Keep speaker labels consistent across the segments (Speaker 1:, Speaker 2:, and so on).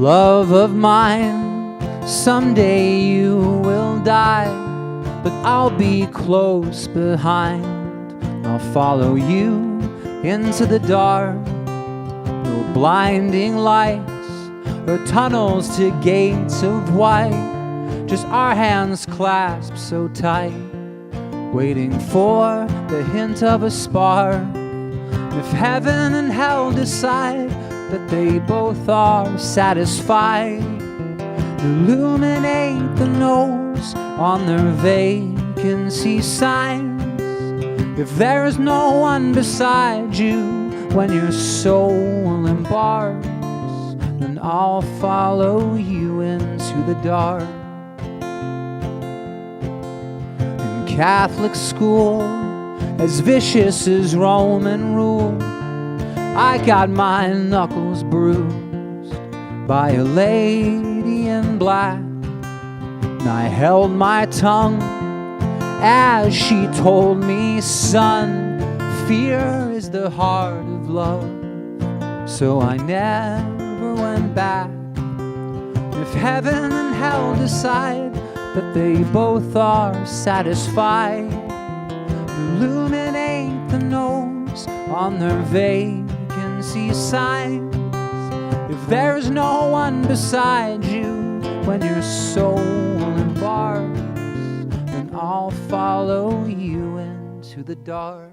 Speaker 1: Love of mine, someday you will die, but I'll be close behind. I'll follow you into the dark. No blinding lights or tunnels to gates of white, just our hands clasped so tight, waiting for the hint of a spark. If heaven and hell decide that they both are satisfied, illuminate the nose on their vacancy signs. If there is no one beside you when your soul embarks, then I'll follow you into the dark. In Catholic school, as vicious as Roman rule, I got my knuckles bruised by a lady in black, and I held my tongue as she told me, son, fear is the heart of love. So I never went back. If heaven and hell decide that they both are satisfied, illuminate the nose on their vacancy signs. If there's no one beside you when your soul embarks, then I'll follow you into the dark.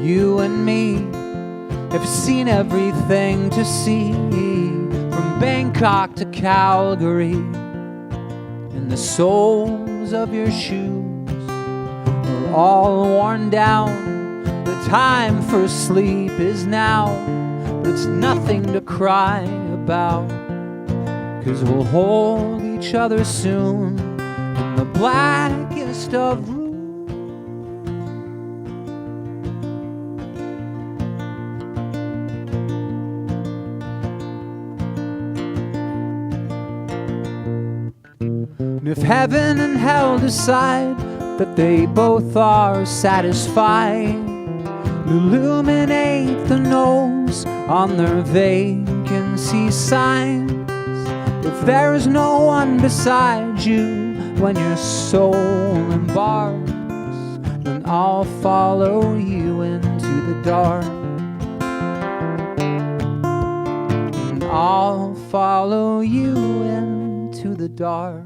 Speaker 1: You and me have seen everything to see, from Bangkok to Calgary, and the soles of your shoes are all worn down. The time for sleep is now, but it's nothing to cry about, 'cause we'll hold each other soon in the blackest of rooms. And if heaven and hell decide that they both are satisfied, illuminate the nose on their vacancy signs. If there is no one beside you when your soul embarks, then I'll follow you into the dark. And I'll follow you into the dark.